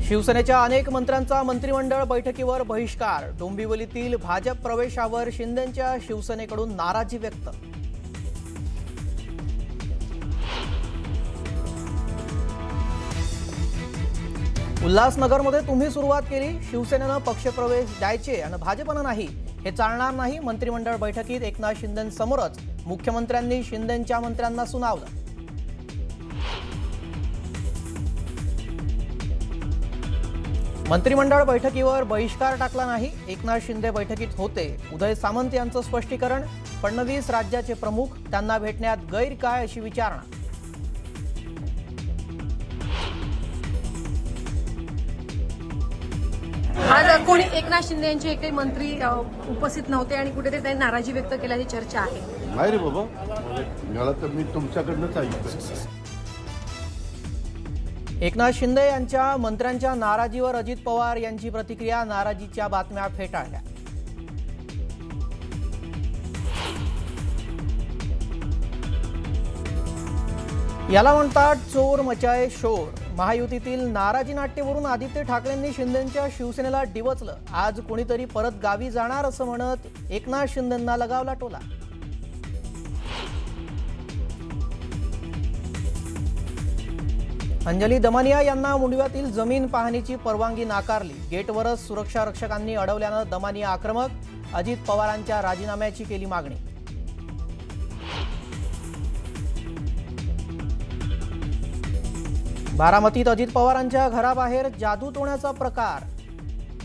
शिवसेनेच्या अनेक मंत्र्यांचा मंत्रिमंडळ बैठकीवर बहिष्कार। डोंबिवलीतील भाजप प्रवेशावर शिंदेंच्या शिवसेनेकडून नाराजी व्यक्त। उल्हासनगरमध्ये तुम्ही सुरुवात केली, शिवसेनेनं पक्षप्रवेश द्यायचे आणि भाजपनं नाही, हे चालणार नाही। मंत्रिमंडळ बैठकीत एकनाथ शिंदेंसमोरच मुख्यमंत्र्यांनी शिंदेंच्या मंत्र्यांना सुनावलं। मंत्रिमंडळ बैठकीवर बहिष्कार टाकला नाही, एकनाथ शिंदे बैठकीत होते। उदय सामंत यांचं स्पष्टीकरण, फडणवीस राज्याचे प्रमुख, त्यांना भेटण्यात गैर काय अशी विचारणा। आज कोणी एकनाथ शिंदे यांचे एकही मंत्री उपस्थित नव्हते आणि कुठेतरी त्यांनी नाराजी व्यक्त केल्याची चर्चा आहे। नाही रे बाबा, मला तर मी तुमच्याकडनंच ऐकतोय। एकनाथ शिंदे यांच्या मंत्र्यांच्या नाराजीवर अजित पवार यांची प्रतिक्रिया, नाराजीच्या बातम्या फेटाळल्या। याला म्हणतात चोर मचाये शोर। महायुतीतील नाराजी नाट्यवरून आदित्य ठाकरेंनी शिंदेंच्या शिवसेनेला डिवचलं। आज कोणीतरी परत गावी जाणार असं म्हणत एकनाथ शिंदेंना लगावला टोला। अंजली दमानिया यांना मुंडव्यातील जमीन पाहणीची परवानगी नाकारली। गेटवरच सुरक्षा रक्षकांनी अडवल्यानं दमानिया आक्रमक। अजित पवारांच्या राजीनाम्याची केली मागणी। बारामतीत अजित पवारांच्या घराबाहेर जादू टोण्याचा प्रकार।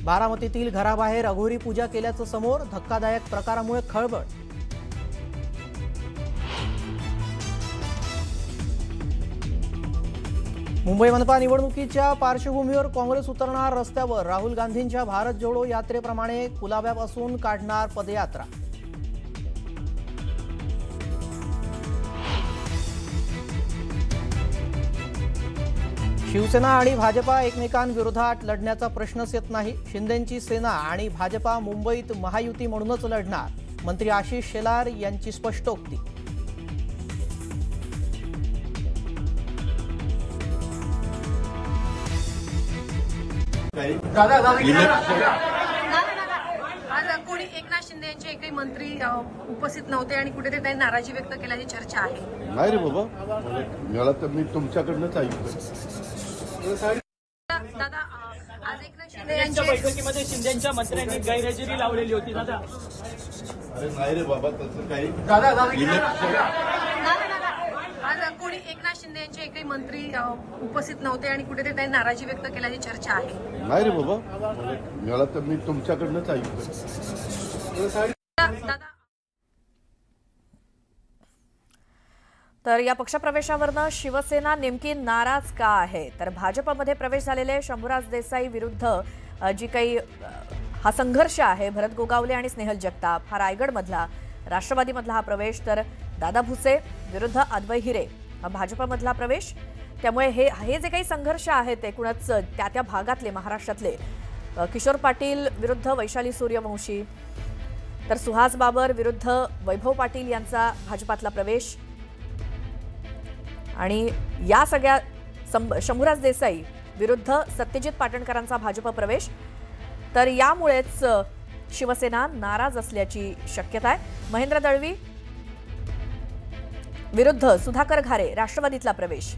बारामतीतील घराबाहेर अघोरी पूजा केल्याचं समोर, धक्कादायक प्रकारामुळे खळबळ। मुंबई मनपा निवडणुकीच्या पार्श्वभूमीवर काँग्रेस उतरणार रस्त्यावर। राहुल गांधींच्या भारत जोडो यात्रेप्रमाणे कुलाब्यापासून काढणार पदयात्रा। शिवसेना आणि भाजपा एकमेकांविरोधात लढण्याचा प्रश्नच येत नाही। शिंदेंची सेना आणि भाजपा मुंबईत महायुती म्हणूनच लढणार, मंत्री आशिष शेलार यांची स्पष्टोक्ती। आज कोणी एकनाथ शिंदे यांचे एकही मंत्री उपस्थित नव्हते आणि कुठेतरी त्यांनी नाराजी व्यक्त केल्याची चर्चा आहे। नाही रे बाबा, मला तर मी तुमच्याकडनंच ऐकतोय। दादा, आज एकनाथ शिंदे यांच्या बैठकीमध्ये शिंदेंच्या मंत्र्यांनी गैरहजेरी लावलेली होती दादा। अरे नाही रे बाबा, तसं काही आज कोणी एकनाथ शिंदे यांचे एकही मंत्री उपस्थित नव्हते आणि कुठेतरी त्यांनी नाराजी व्यक्त केल्याची चर्चा आहे। नाही रे बाबा, मला तर मी तुमच्याकडनंच ऐकतोय। दादा, तर या पक्षप्रवेशावरनं शिवसेना नेमकी नाराज का आहे? तर भाजपमध्ये प्रवेश झालेले शंभूराज देसाई विरुद्ध जी काही हा संघर्ष आहे, भरत गोगावले आणि स्नेहल जगताप, हा रायगडमधला, राष्ट्रवादीमधला हा प्रवेश, तर दादा भुसे विरुद्ध अद्वै हिरे हा भाजपमधला प्रवेश। त्यामुळे हे जे काही संघर्ष आहेत एकूणच त्या भागातले, महाराष्ट्रातले, किशोर पाटील विरुद्ध वैशाली सूर्यवंशी, तर सुहास बाबर विरुद्ध वैभव पाटील यांचा भाजपातला प्रवेश, आणि या सगळ्या शंभूराज देसाई विरुद्ध सत्यजित पाटणकरांचा भाजप प्रवेश। तर यामुळेच शिवसेना नाराज असल्याची शक्यता आहे। महेंद्र दळवी विरुद्ध सुधाकर घारे राष्ट्रवादीतला प्रवेश,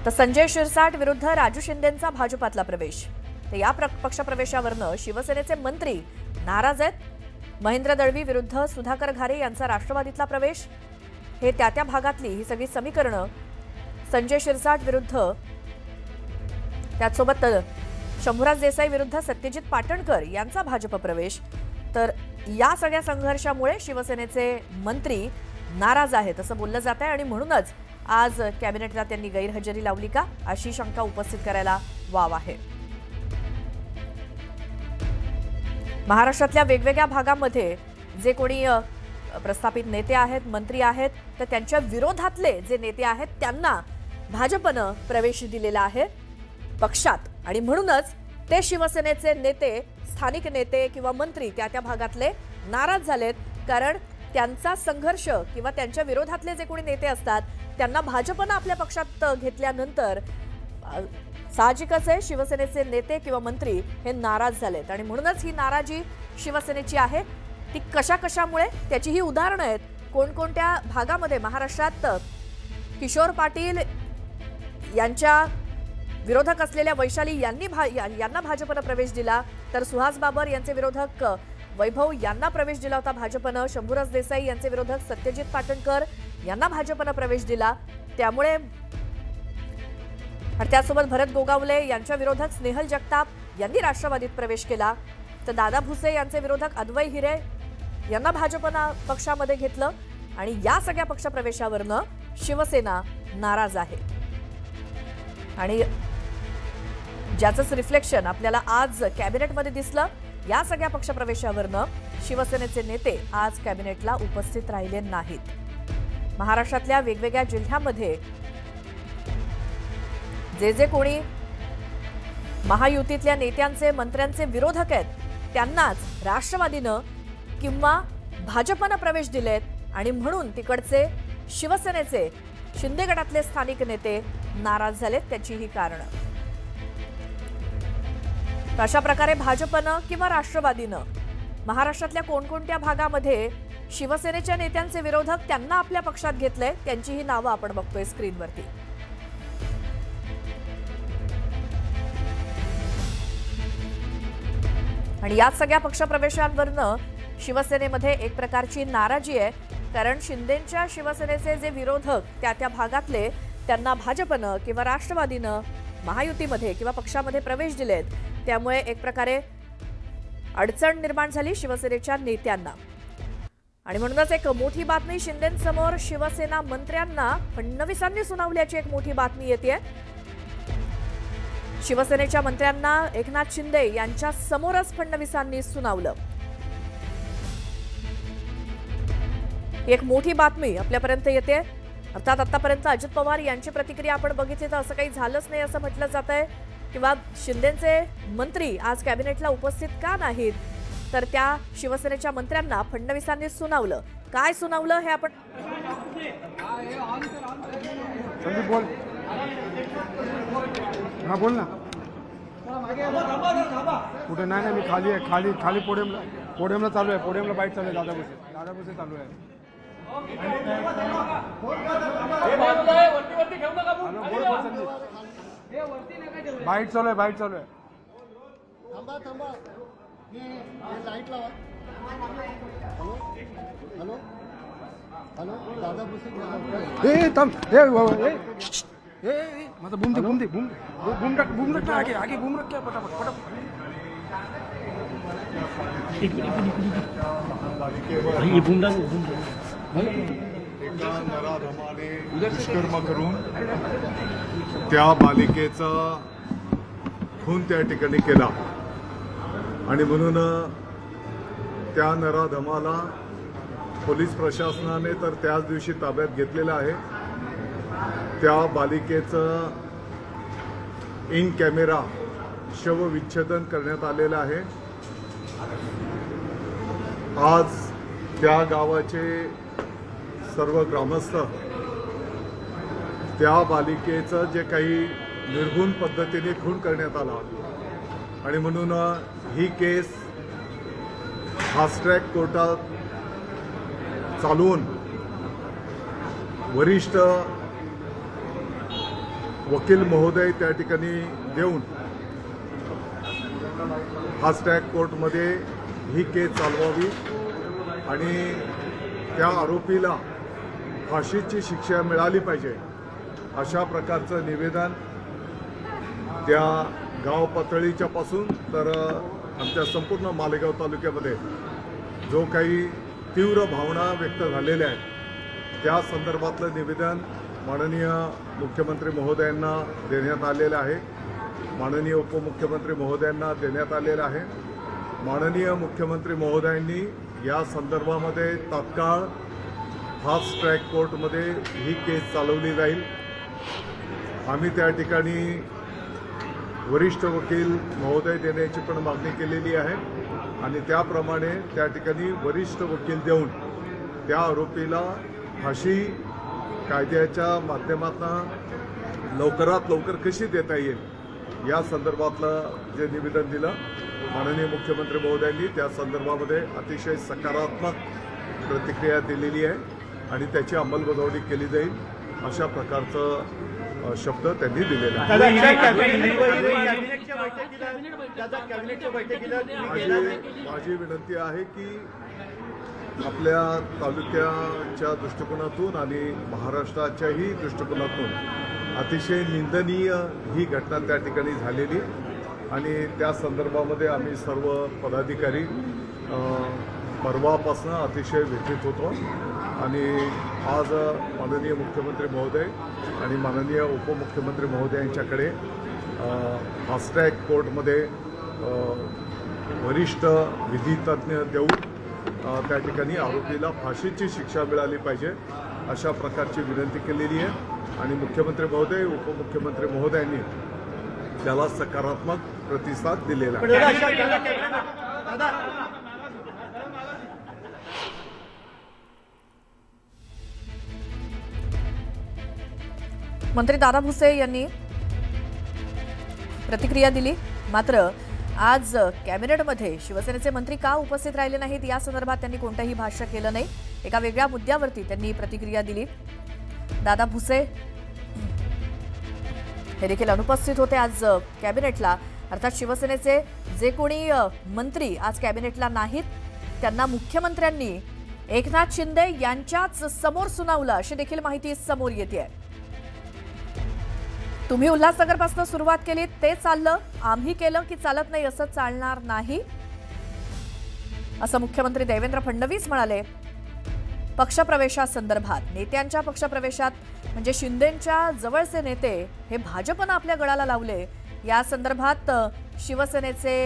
तर संजय शिरसाट विरुद्ध राजू शिंदेंचा भाजपातला प्रवेश। तर या पक्षप्रवेशावरनं शिवसेनेचे मंत्री नाराज आहेत। महेंद्र दळवी विरुद्ध सुधाकर घारे यांचा राष्ट्रवादीतला प्रवेश, हे त्या भागातली ही सगळी समीकरणं। संजय शिरसाट विरुद्ध, त्याचसोबत शंभूराज देसाई विरुद्ध सत्यजित पाटणकर यांचा भाजप प्रवेश। तर या सगळ्या संघर्षामुळे शिवसेनेचे मंत्री नाराज आहेत असं बोललं जात आहे, आणि म्हणूनच आज कॅबिनेटला त्यांनी गैरहजेरी लावली का अशी शंका उपस्थित करायला वाव आहे। महाराष्ट्रातल्या वेगवेगळ्या भागांमध्ये जे कोणी प्रस्थापित नेते आहेत, मंत्री आहेत, तर त्यांच्या विरोधातले जे नेते आहेत त्यांना भाजपनं प्रवेश दिलेला आहे पक्षात, आणि म्हणूनच ते शिवसेनेचे नेते, स्थानिक नेते किंवा मंत्री त्या भागातले नाराज झालेत, कारण त्यांचा संघर्ष किंवा त्यांच्या विरोधातले जे कोणी नेते असतात त्यांना भाजपनं आपल्या पक्षात घेतल्यानंतर साहजिकच आहे शिवसेनेचे नेते किंवा मंत्री हे नाराज झालेत आणि म्हणूनच ही नाराजी शिवसेनेची आहे। ती कशामुळे त्याची ही उदाहरणं आहेत। कोणकोणत्या भागामध्ये महाराष्ट्रात किशोर पाटील यांच्या विरोधक असलेल्या वैशाली यांना भाजपनं प्रवेश दिला, तर सुहास बाबर यांचे विरोधक वैभव यांना प्रवेश दिला होता भाजपनं। शंभूराज देसाई यांचे विरोधक सत्यजित पाटणकर यांना भाजपनं प्रवेश दिला। त्यामुळे आणि त्यासोबत भरत गोगावले यांच्या विरोधक स्नेहल जगताप यांनी राष्ट्रवादीत प्रवेश केला, तर दादा भुसे यांचे विरोधक अद्वै हिरे यांना भाजपनं पक्षामध्ये घेतलं आणि या सगळ्या पक्षप्रवेशावरनं शिवसेना नाराज आहे। आणि ज्याचंच रिफ्लेक्शन आपल्याला आज कॅबिनेटमध्ये दिसलं। या सगळ्या पक्षप्रवेशावरनं शिवसेनेचे नेते आज कॅबिनेटला उपस्थित राहिले नाहीत। महाराष्ट्रातल्या वेगवेगळ्या जिल्ह्यांमध्ये जे कोणी महायुतीतल्या नेत्यांचे मंत्र्यांचे विरोधक आहेत त्यांनाच राष्ट्रवादीनं किंवा भाजपनं प्रवेश दिलेत आणि म्हणून तिकडचे शिवसेनेचे शिंदे गटातले स्थानिक नेते नाराज झालेत। त्याची ही कारणं अशा प्रकारे भाजपनं किंवा राष्ट्रवादीनं महाराष्ट्रातल्या कोणकोणत्या भागामध्ये शिवसेनेच्या नेत्यांचे विरोधक त्यांना आपल्या पक्षात घेतलंय त्यांची ही नावं आपण बघतोय स्क्रीनवरती। आणि या सगळ्या पक्षप्रवेशांवरनं शिवसेनेमध्ये एक प्रकारची नाराजी आहे, कारण शिंदेंच्या शिवसेनेचे जे विरोधक त्या भागातले त्यांना भाजपनं किंवा राष्ट्रवादीनं महायुतीमध्ये किंवा पक्षामध्ये प्रवेश दिलेत, त्यामुळे एक प्रकारे अडचण निर्माण झाली शिवसेनेच्या नेत्यांना। आणि म्हणूनच एक मोठी बातमी शिंदेंसमोर शिवसेना मंत्र्यांना फडणवीसांनी सुनावल्याची एक मोठी बातमी येते। शिवसेनेच्या मंत्र्यांना एकनाथ शिंदे यांच्या समोरच फडणवीसांनी सुनावलं। एक मोठी बातमी आपल्यापर्यंत येते। अर्थात आतापर्यंत अजित पवार यांची प्रतिक्रिया आपण बघितली तर असं काही झालंच नाही असं म्हटलं जात आहे, किंवा शिंदेचे मंत्री आज कॅबिनेटला उपस्थित का नाहीत, तर त्या शिवसेनेच्या मंत्र्यांना फडणवीसांनी सुनावलं। काय सुनावलं हे आपण बोल ना। कुठे नाही मी खाली आहे, खाली पोडियमला चालू आहे, पोडियमला बाईट चालू आहे, दादा भुसे चालू आहे। बाईट चालू आहे। थांबा लाईट लावा। हॅलो दादा भुसे ए थांब ए मतलब बूम रख आगे बूम रख क्या फटाफट एका नराधमाने दुष्कर्म करून त्या बालिकेचा खून त्या ठिकाणी केला आणि म्हणून त्या नराधमाला पोलीस प्रशासनाने तर त्याच दिवशी ताब्यात घेतलेलं आहे। त्या बालिकेचं इन कॅमेरा शवविच्छेदन करण्यात आलेलं आहे। आज त्या गावाचे सर्व ग्रामस्थ त्या बालिकेचं जे काही निर्घुण पद्धतीने खून करण्यात आला आणि म्हणून ही केस फास्ट ट्रॅक कोर्टात चालवून वरिष्ठ वकील महोदय त्या ठिकाणी देऊन फास्ट ट्रॅक कोर्टमध्ये ही केस चालवावी आणि त्या आरोपीला फाशीची शिक्षा मिळाली पाहिजे अशा प्रकारचं निवेदन त्या गाव पातळीच्या पासून तर आमच्या संपूर्ण मालेगाव तालुक्यामध्ये जो काही तीव्र भावना व्यक्त झालेल्या आहेत त्या संदर्भातलं निवेदन माननीय मुख्यमंत्री महोदयांना देण्यात आलेलं आहे। माननीय उपमुख्यमंत्री महोदयांना देण्यात आलेलं आहे। माननीय मुख्यमंत्री महोदयांनी या संदर्भामध्ये तात्काळ फास्ट ट्रॅक कोर्टमध्ये ही केस चालवली जाईल। आम्ही त्या ठिकाणी वरिष्ठ वकील महोदय देण्याची पण मागणी केलेली आहे आणि त्याप्रमाणे त्या ठिकाणी वरिष्ठ वकील देऊन त्या आरोपीला फाशी कायद्याच्या माध्यमातून लवकरात लवकर कशी देता येईल या संदर्भातलं जे निवेदन दिलं माननीय मुख्यमंत्री महोदयांनी, त्या संदर्भामध्ये अतिशय सकारात्मक प्रतिक्रिया दिलेली आहे आणि त्याची अंमलबजावणी केली जाईल अशा प्रकारचं शब्द त्यांनी दिलेला आहे. माझी विनंती आहे की आपल्या तालुक्याच्या दृष्टिकोनातून आणि महाराष्ट्राच्याही दृष्टिकोनातून अतिशय निंदनीय ही घटना त्या ठिकाणी झालेली आणि त्या संदर्भामध्ये आम्ही सर्व पदाधिकारी परवापासून अतिशय व्यथित होतो आणि आज माननीय मुख्यमंत्री महोदय आणि माननीय उपमुख्यमंत्री महोदय यांच्याकडे फास्ट्रॅक कोर्टमध्ये वरिष्ठ विधितज्ञ देऊन त्या ठिकाणी आरोपीला फाशीची शिक्षा मिळाली पाहिजे अशा प्रकारची विनंती केलेली आहे आणि मुख्यमंत्री महोदय उपमुख्यमंत्री महोदयांनी त्याला सकारात्मक प्रतिसाद दिलेला आहे. मंत्री दादा भुसे यांनी प्रतिक्रिया दिली. मात्र आज कॅबिनेटमध्ये शिवसेनेचे मंत्री का उपस्थित राहिले नाहीत या संदर्भात त्यांनी कोणतंही भाष्य केलं नाही. एका वेगळ्या मुद्द्यावरती त्यांनी प्रतिक्रिया दिली. दादा भुसे हे देखील अनुपस्थित होते आज कॅबिनेटला. अर्थात शिवसेनेचे जे कोणी मंत्री आज कॅबिनेटला नाहीत त्यांना मुख्यमंत्र्यांनी एकनाथ शिंदे यांच्याच समोर सुनावलं अशी देखील माहिती समोर येते. तुम्ही उल्हासनगरपासून सुरुवात केली ते चाललं, आम्ही केलं की चालत नाही असं चालणार नाही असं मुख्यमंत्री देवेंद्र फडणवीस म्हणाले. पक्षप्रवेशासंदर्भात नेत्यांच्या पक्षप्रवेशात म्हणजे शिंदेंच्या जवळचे नेते हे भाजपनं आपल्या गळाला लावले या संदर्भात शिवसेनेचे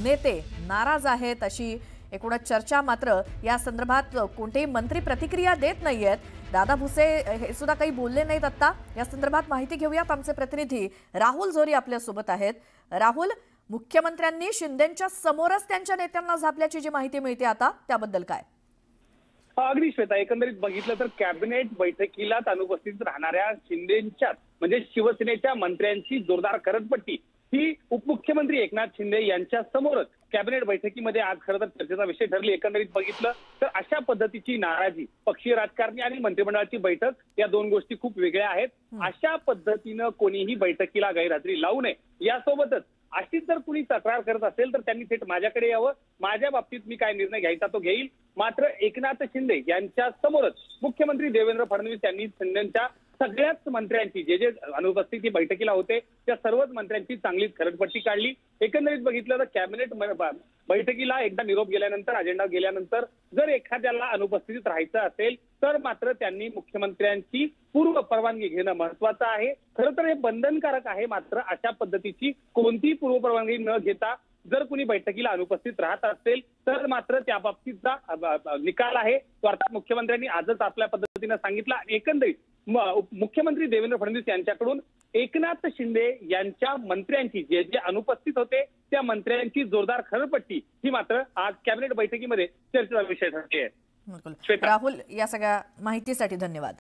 नेते नाराज आहेत अशी एकूणच चर्चा. मात्र या संदर्भात कोणतेही मंत्री प्रतिक्रिया देत नाहीयेत. दादा भुसे हे सुद्धा काही बोलले नाहीत. आता या संदर्भात माहिती घेऊयात. आमचे प्रतिनिधी राहुल जोरी आपल्यासोबत आहेत. राहुल, मुख्यमंत्र्यांनी शिंदेंच्या समोरच त्यांच्या नेत्यांना झापल्याची जी माहिती मिळते आता त्याबद्दल काय? अगदी श्वेता, एकंदरीत बघितलं तर कॅबिनेट बैठकीलाच अनुपस्थित राहणाऱ्या शिंदेंच्या म्हणजे शिवसेनेच्या मंत्र्यांची जोरदार करतपट्टी ही उपमुख्यमंत्री एकनाथ शिंदे यांच्या समोरच कॅबिनेट बैठकीमध्ये आज खरं तर चर्चेचा विषय ठरली. एकंदरीत बघितलं तर अशा पद्धतीची नाराजी, पक्षीय राजकारणी आणि मंत्रिमंडळाची बैठक या दोन गोष्टी खूप वेगळ्या आहेत. अशा पद्धतीनं कोणीही बैठकीला गैरहजेरी लावू नये. यासोबतच अशीच जर कुणी तक्रार करत असेल तर त्यांनी थेट माझ्याकडे यावं. माझ्या बाबतीत मी काय निर्णय घ्यायचा तो घेईल. मात्र एकनाथ शिंदे यांच्या समोरच मुख्यमंत्री देवेंद्र फडणवीस यांनी शिंदेच्या सगळ्याच मंत्र्यांची जे जे अनुपस्थित बैठकीला होते त्या सर्वच मंत्र्यांची चांगलीच खरडपट्टी काढली. एकंदरीत बघितलं तर कॅबिनेट बैठकीला एकदा निरोप गेल्यानंतर, अजेंडा गेल्यानंतर जर एखाद्याला अनुपस्थितीत राहायचं असेल तर मात्र त्यांनी मुख्यमंत्र्यांची पूर्व परवानगी घेणं महत्वाचं आहे. खरं तर हे बंधनकारक आहे. मात्र अशा पद्धतीची कोणतीही पूर्व परवानगी न घेता जर कुणी बैठकीला अनुपस्थित राहत असेल तर मात्र त्या बाबतीतचा निकाल आहे तो अर्थात मुख्यमंत्र्यांनी आजच आपल्या पद्धतीनं सांगितलं. आणि एकंदरीत मुख्यमंत्री देवेंद्र फडणवीस यांच्याकडून एकनाथ शिंदे यांच्या मंत्र्यांची जे जे अनुपस्थित होते त्या मंत्र्यांची जोरदार खरडपट्टी ही मात्र आज कॅबिनेट बैठकीमध्ये चर्चेचा विषय ठरली आहे. राहुल, या सगळ्या माहितीसाठी धन्यवाद.